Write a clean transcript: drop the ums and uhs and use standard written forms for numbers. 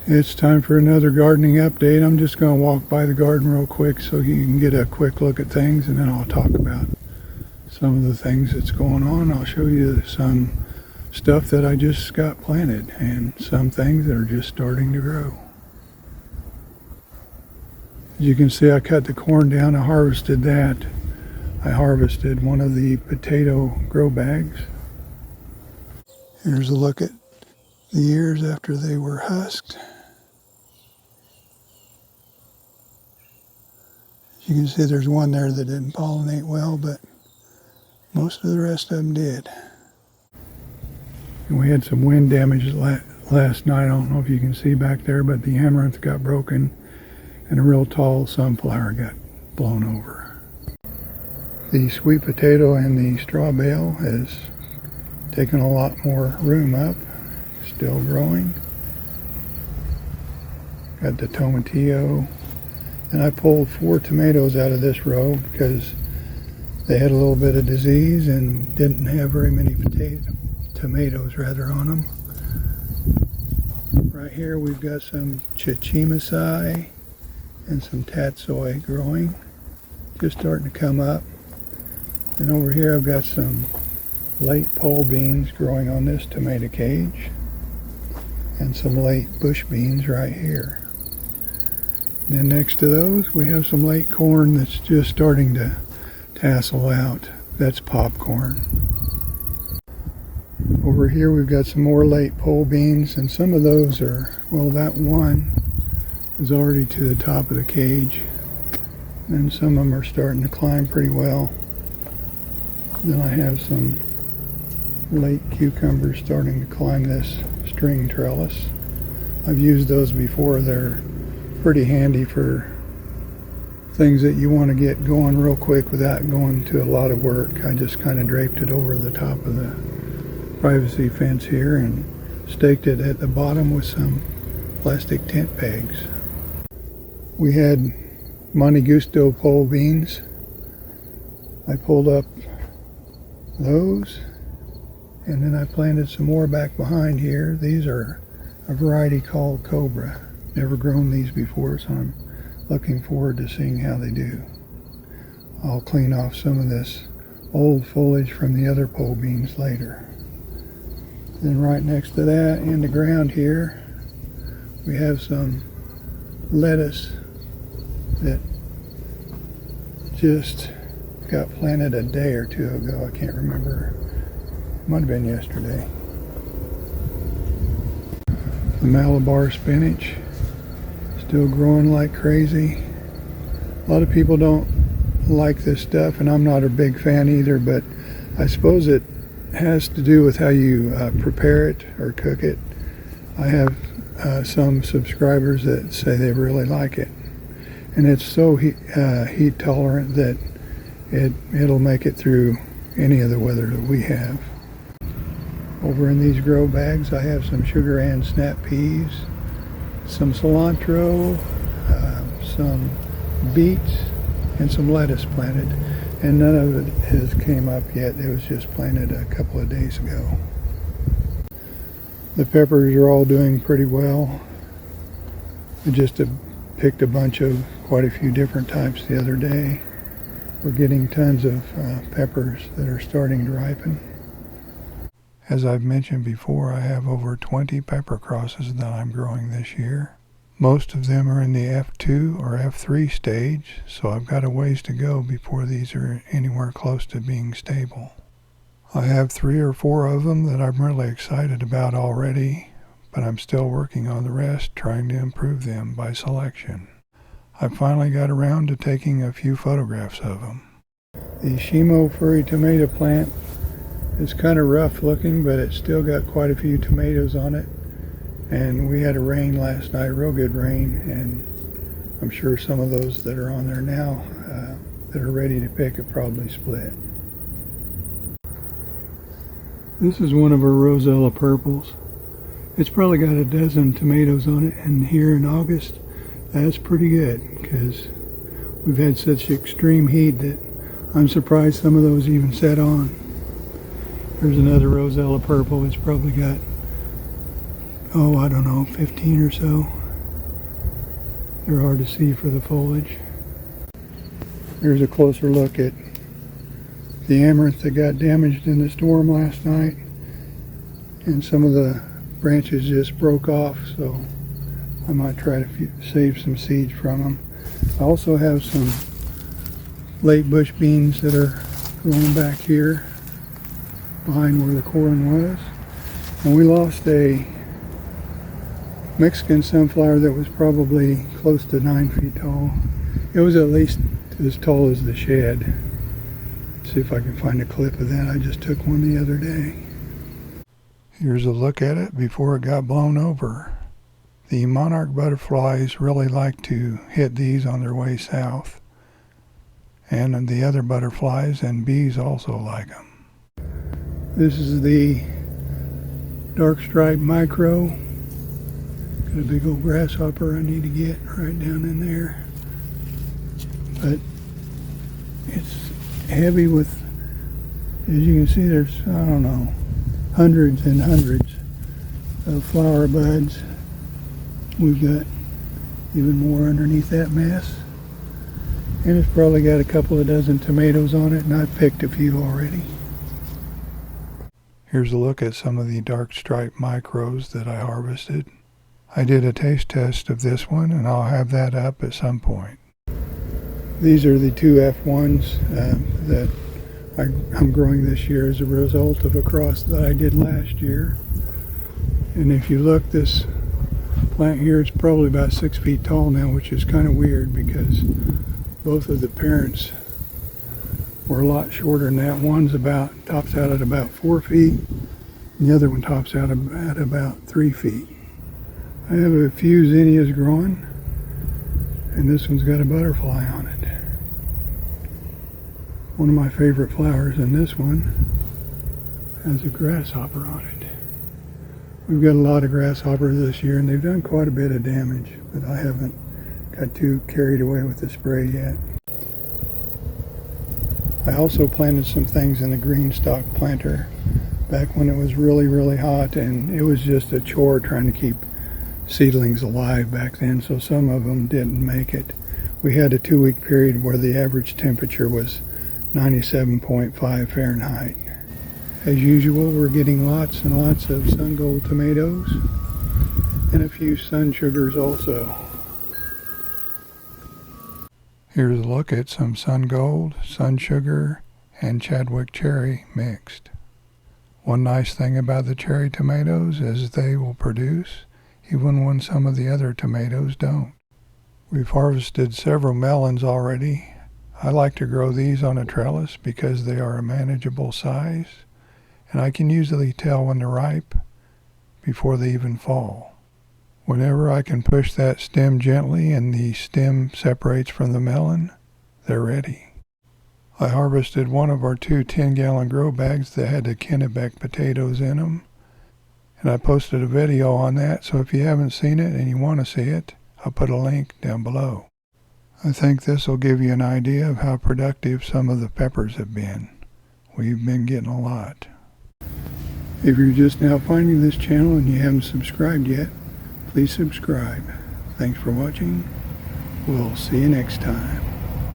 It's time for another gardening update. I'm just going to walk by the garden real quick so you can get a quick look at things, and then I'll talk about some of the things that's going on. I'll show you some stuff that I just got planted and some things that are just starting to grow. As you can see, I cut the corn down. I harvested that. I harvested one of the potato grow bags. Here's a look at the ears after they were husked. You can see there's one there that didn't pollinate well, but most of the rest of them did. And we had some wind damage last night. I don't know if you can see back there, but the amaranth got broken and a real tall sunflower got blown over. The sweet potato and the straw bale has taken a lot more room up, still growing. Got the tomatillo. And I pulled 4 tomatoes out of this row because they had a little bit of disease and didn't have very many tomatoes on them. Right here we've got some chichimasai and some tatsoi growing, just starting to come up. And over here I've got some late pole beans growing on this tomato cage and some late bush beans right here. Then next to those we have some late corn that's just starting to tassel out. That's popcorn. Over here we've got some more late pole beans, and some of those are, well, that one is already to the top of the cage, and some of them are starting to climb pretty well. Then I have some late cucumbers starting to climb this string trellis. I've used those before. They're pretty handy for things that you want to get going real quick without going to a lot of work. I just kind of draped it over the top of the privacy fence here and staked it at the bottom with some plastic tent pegs. We had Monte Gusto pole beans. I pulled up those and then I planted some more back behind here. These are a variety called Cobra. Never grown these before, so I'm looking forward to seeing how they do. I'll clean off some of this old foliage from the other pole beans later. Then right next to that, in the ground here, we have some lettuce that just got planted a day or two ago. I can't remember. It might have been yesterday. The Malabar spinach, still growing like crazy. A lot of people don't like this stuff, and I'm not a big fan either, but I suppose it has to do with how you prepare it or cook it. I have some subscribers that say they really like it, and it's so heat tolerant that it'll make it through any of the weather that we have. Over in these grow bags I have some sugar and snap peas, some cilantro, some beets, and some lettuce planted, and none of it has came up yet. It was just planted a couple of days ago. The peppers are all doing pretty well. I just picked a bunch of quite a few different types the other day. We're getting tons of peppers that are starting to ripen. As I've mentioned before, I have over 20 pepper crosses that I'm growing this year. Most of them are in the F2 or F3 stage, so I've got a ways to go before these are anywhere close to being stable. I have 3 or 4 of them that I'm really excited about already, but I'm still working on the rest, trying to improve them by selection. I finally got around to taking a few photographs of them. The Shimo furry tomato plant is kind of rough looking, but it's still got quite a few tomatoes on it. And we had a rain last night, real good rain, and I'm sure some of those that are on there now that are ready to pick have probably split. This is one of our Rosella purples. It's probably got a dozen tomatoes on it, and here in August, that's pretty good because we've had such extreme heat that I'm surprised some of those even set on. There's another Rosella purple. It's probably got oh, I don't know, 15 or so. They're hard to see for the foliage. Here's a closer look at the amaranth that got damaged in the storm last night. And some of the branches just broke off, so I might try to save some seeds from them. I also have some late bush beans that are growing back here behind where the corn was. And we lost a Mexican sunflower that was probably close to 9 feet tall. It was at least as tall as the shed. Let's see if I can find a clip of that. I just took one the other day. Here's a look at it before it got blown over. The monarch butterflies really like to hit these on their way south. And the other butterflies and bees also like them. This is the dark stripe micro. Got a big old grasshopper I need to get right down in there. But it's heavy with, as you can see, there's, I don't know, hundreds and hundreds of flower buds. We've got even more underneath that mess. And it's probably got a couple of dozen tomatoes on it, and I've picked a few already. Here's a look at some of the dark stripe micros that I harvested. I did a taste test of this one, and I'll have that up at some point. These are the two F1s that I'm growing this year as a result of a cross that I did last year. And if you look, this plant here is probably about 6 feet tall now, which is kind of weird because both of the parents were a lot shorter than that. One's tops out at about 4 feet, and the other one tops out at about 3 feet. I have a few zinnias growing, and this one's got a butterfly on it. One of my favorite flowers, and this one has a grasshopper on it. We've got a lot of grasshoppers this year, and they've done quite a bit of damage, but I haven't got too carried away with the spray yet. I also planted some things in the green stalk planter back when it was really, really hot, and it was just a chore trying to keep seedlings alive back then, so some of them didn't make it. We had a 2-week period where the average temperature was 97.5 Fahrenheit. As usual, we're getting lots and lots of sun gold tomatoes and a few sun sugars also. Here's a look at some sun gold, sun sugar, and Chadwick cherry mixed. One nice thing about the cherry tomatoes is they will produce even when some of the other tomatoes don't. We've harvested several melons already. I like to grow these on a trellis because they are a manageable size, and I can usually tell when they're ripe before they even fall. Whenever I can push that stem gently and the stem separates from the melon, they're ready. I harvested one of our 2 10-gallon grow bags that had the Kennebec potatoes in them, and I posted a video on that, so if you haven't seen it and you want to see it, I'll put a link down below. I think this will give you an idea of how productive some of the peppers have been. We've been getting a lot. If you're just now finding this channel and you haven't subscribed yet, please subscribe. Thanks for watching. We'll see you next time.